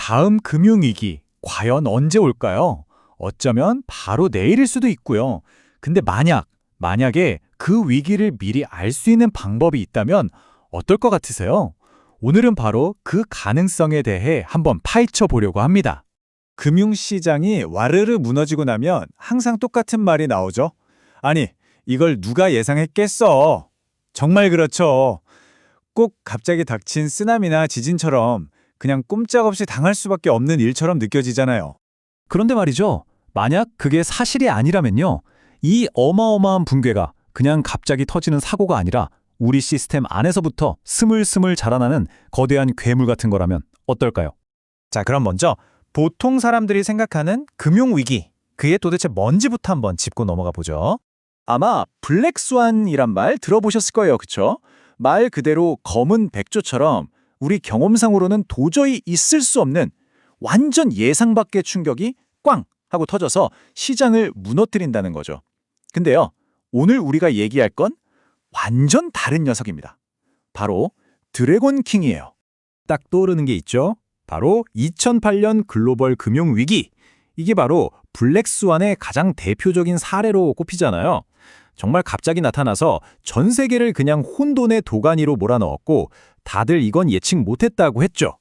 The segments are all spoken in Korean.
다음 금융위기, 과연 언제 올까요? 어쩌면 바로 내일일 수도 있고요. 근데 만약에 그 위기를 미리 알 수 있는 방법이 있다면 어떨 것 같으세요? 오늘은 바로 그 가능성에 대해 한번 파헤쳐 보려고 합니다. 금융시장이 와르르 무너지고 나면 항상 똑같은 말이 나오죠. 아니, 이걸 누가 예상했겠어? 정말 그렇죠. 꼭 갑자기 닥친 쓰나미나 지진처럼 그냥 꼼짝없이 당할 수밖에 없는 일처럼 느껴지잖아요. 그런데 말이죠. 만약 그게 사실이 아니라면요. 이 어마어마한 붕괴가 그냥 갑자기 터지는 사고가 아니라 우리 시스템 안에서부터 스물스물 자라나는 거대한 괴물 같은 거라면 어떨까요? 자, 그럼 먼저 보통 사람들이 생각하는 금융위기, 그게 도대체 뭔지부터 한번 짚고 넘어가 보죠. 아마 블랙스완이란 말 들어보셨을 거예요, 그쵸? 말 그대로 검은 백조처럼 우리 경험상으로는 도저히 있을 수 없는 완전 예상 밖의 충격이 꽝 하고 터져서 시장을 무너뜨린다는 거죠. 근데요, 오늘 우리가 얘기할 건 완전 다른 녀석입니다. 바로 드래곤킹이에요. 딱 떠오르는 게 있죠. 바로 2008년 글로벌 금융위기. 이게 바로 블랙스완의 가장 대표적인 사례로 꼽히잖아요. 정말 갑자기 나타나서 전 세계를 그냥 혼돈의 도가니로 몰아넣었고 다들 이건 예측 못했다고 했죠.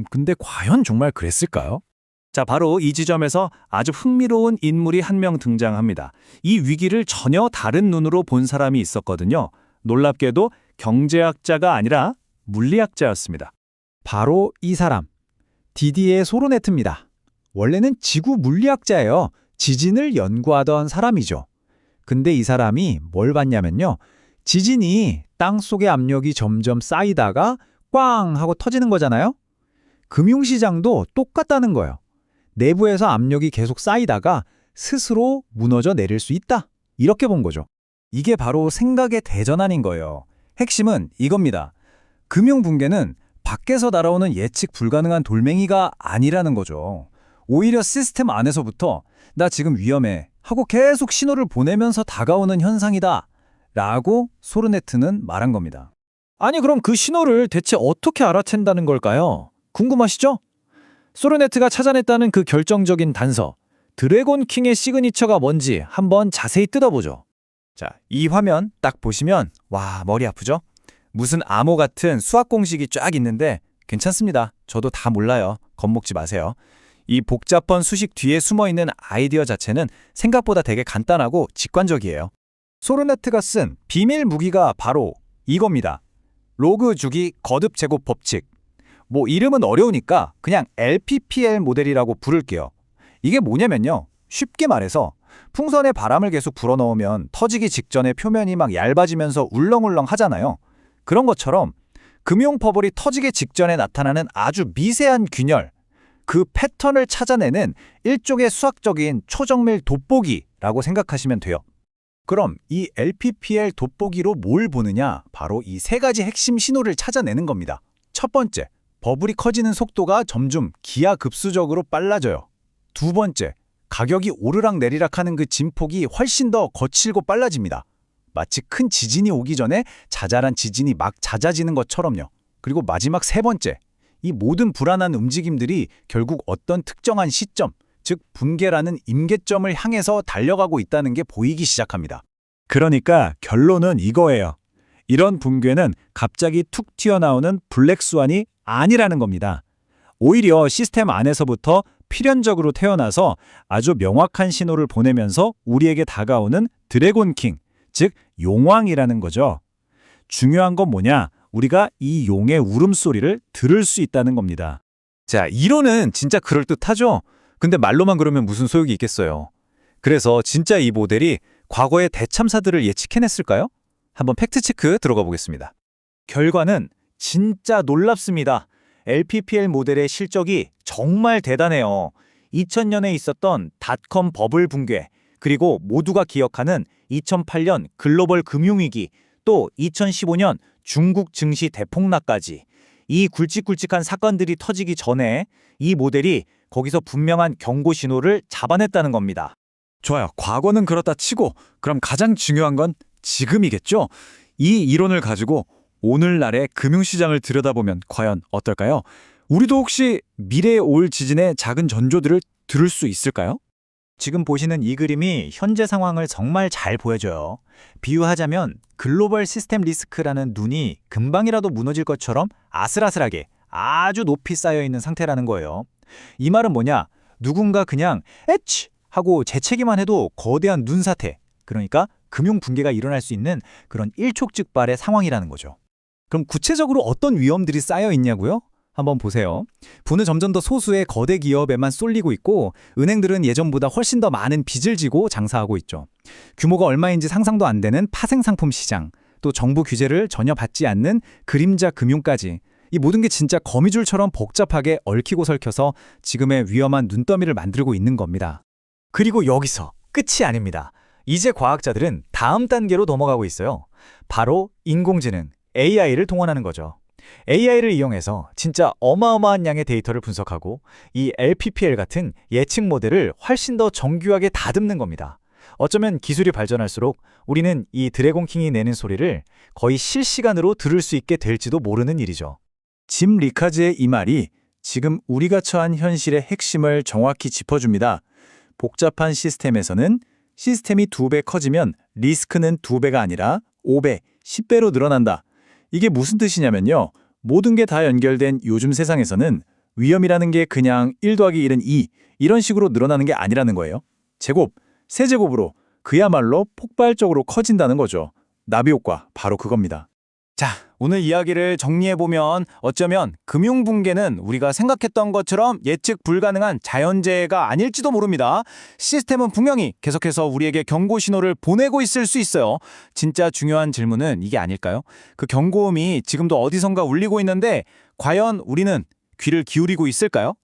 근데 과연 정말 그랬을까요? 자, 바로 이 지점에서 아주 흥미로운 인물이 한 명 등장합니다. 이 위기를 전혀 다른 눈으로 본 사람이 있었거든요. 놀랍게도 경제학자가 아니라 물리학자였습니다. 바로 이 사람, 디디에 소르네트입니다. 원래는 지구 물리학자예요. 지진을 연구하던 사람이죠. 근데 이 사람이 뭘 봤냐면요. 지진이 땅속의 압력이 점점 쌓이다가 꽝 하고 터지는 거잖아요. 금융시장도 똑같다는 거예요. 내부에서 압력이 계속 쌓이다가 스스로 무너져 내릴 수 있다. 이렇게 본 거죠. 이게 바로 생각의 대전환인 거예요. 핵심은 이겁니다. 금융 붕괴는 밖에서 날아오는 예측 불가능한 돌멩이가 아니라는 거죠. 오히려 시스템 안에서부터 나 지금 위험해 하고 계속 신호를 보내면서 다가오는 현상이다 라고 소르네트는 말한 겁니다. 아니, 그럼 그 신호를 대체 어떻게 알아챈다는 걸까요? 궁금하시죠? 소르네트가 찾아냈다는 그 결정적인 단서, 드래곤킹의 시그니처가 뭔지 한번 자세히 뜯어보죠. 자, 이 화면 딱 보시면 와, 머리 아프죠? 무슨 암호 같은 수학 공식이 쫙 있는데 괜찮습니다. 저도 다 몰라요. 겁먹지 마세요. 이 복잡한 수식 뒤에 숨어있는 아이디어 자체는 생각보다 되게 간단하고 직관적이에요. 소르네트가 쓴 비밀 무기가 바로 이겁니다. 로그 주기 거듭 제곱 법칙. 뭐 이름은 어려우니까 그냥 LPPL 모델이라고 부를게요. 이게 뭐냐면요. 쉽게 말해서 풍선에 바람을 계속 불어넣으면 터지기 직전에 표면이 막 얇아지면서 울렁울렁 하잖아요. 그런 것처럼 금융 버블이 터지기 직전에 나타나는 아주 미세한 균열, 그 패턴을 찾아내는 일종의 수학적인 초정밀 돋보기라고 생각하시면 돼요. 그럼 이 LPPL 돋보기로 뭘 보느냐? 바로 이 세 가지 핵심 신호를 찾아내는 겁니다. 첫 번째, 버블이 커지는 속도가 점점 기하급수적으로 빨라져요. 두 번째, 가격이 오르락내리락하는 그 진폭이 훨씬 더 거칠고 빨라집니다. 마치 큰 지진이 오기 전에 자잘한 지진이 막 잦아지는 것처럼요. 그리고 마지막 세 번째, 이 모든 불안한 움직임들이 결국 어떤 특정한 시점, 즉 붕괴라는 임계점을 향해서 달려가고 있다는 게 보이기 시작합니다. 그러니까 결론은 이거예요. 이런 붕괴는 갑자기 툭 튀어나오는 블랙스완이 아니라는 겁니다. 오히려 시스템 안에서부터 필연적으로 태어나서 아주 명확한 신호를 보내면서 우리에게 다가오는 드래곤킹, 즉 용왕이라는 거죠. 중요한 건 뭐냐? 우리가 이 용의 울음소리를 들을 수 있다는 겁니다. 자, 이론은 진짜 그럴듯하죠? 근데 말로만 그러면 무슨 소용이 있겠어요. 그래서 진짜 이 모델이 과거의 대참사들을 예측해냈을까요? 한번 팩트체크 들어가 보겠습니다. 결과는 진짜 놀랍습니다. LPPL 모델의 실적이 정말 대단해요. 2000년에 있었던 닷컴 버블 붕괴, 그리고 모두가 기억하는 2008년 글로벌 금융위기, 또 2015년 중국 증시 대폭락까지 이 굵직굵직한 사건들이 터지기 전에 이 모델이 거기서 분명한 경고 신호를 잡아냈다는 겁니다. 좋아요. 과거는 그렇다 치고 그럼 가장 중요한 건 지금이겠죠? 이 이론을 가지고 오늘날의 금융시장을 들여다보면 과연 어떨까요? 우리도 혹시 미래에 올 지진의 작은 전조들을 들을 수 있을까요? 지금 보시는 이 그림이 현재 상황을 정말 잘 보여줘요. 비유하자면 글로벌 시스템 리스크라는 눈이 금방이라도 무너질 것처럼 아슬아슬하게 아주 높이 쌓여 있는 상태라는 거예요. 이 말은 뭐냐? 누군가 그냥 에치! 하고 재채기만 해도 거대한 눈사태, 그러니까 금융 붕괴가 일어날 수 있는 그런 일촉즉발의 상황이라는 거죠. 그럼 구체적으로 어떤 위험들이 쌓여 있냐고요? 한번 보세요. 부는 점점 더 소수의 거대 기업에만 쏠리고 있고 은행들은 예전보다 훨씬 더 많은 빚을 지고 장사하고 있죠. 규모가 얼마인지 상상도 안 되는 파생상품 시장, 또 정부 규제를 전혀 받지 않는 그림자 금융까지 이 모든 게 진짜 거미줄처럼 복잡하게 얽히고 설켜서 지금의 위험한 눈더미를 만들고 있는 겁니다. 그리고 여기서 끝이 아닙니다. 이제 과학자들은 다음 단계로 넘어가고 있어요. 바로 인공지능, AI를 동원하는 거죠. AI를 이용해서 진짜 어마어마한 양의 데이터를 분석하고 이 LPPL 같은 예측 모델을 훨씬 더 정교하게 다듬는 겁니다. 어쩌면 기술이 발전할수록 우리는 이 드래곤킹이 내는 소리를 거의 실시간으로 들을 수 있게 될지도 모르는 일이죠. 짐 리카즈의 이 말이 지금 우리가 처한 현실의 핵심을 정확히 짚어줍니다. 복잡한 시스템에서는 시스템이 2배 커지면 리스크는 2배가 아니라 5배, 10배로 늘어난다. 이게 무슨 뜻이냐면요. 모든 게 다 연결된 요즘 세상에서는 위험이라는 게 그냥 1 더하기 1은 2 이런 식으로 늘어나는 게 아니라는 거예요. 제곱, 세제곱으로 그야말로 폭발적으로 커진다는 거죠. 나비 효과, 바로 그겁니다. 자, 오늘 이야기를 정리해보면 어쩌면 금융붕괴는 우리가 생각했던 것처럼 예측 불가능한 자연재해가 아닐지도 모릅니다. 시스템은 분명히 계속해서 우리에게 경고 신호를 보내고 있을 수 있어요. 진짜 중요한 질문은 이게 아닐까요? 그 경고음이 지금도 어디선가 울리고 있는데 과연 우리는 귀를 기울이고 있을까요?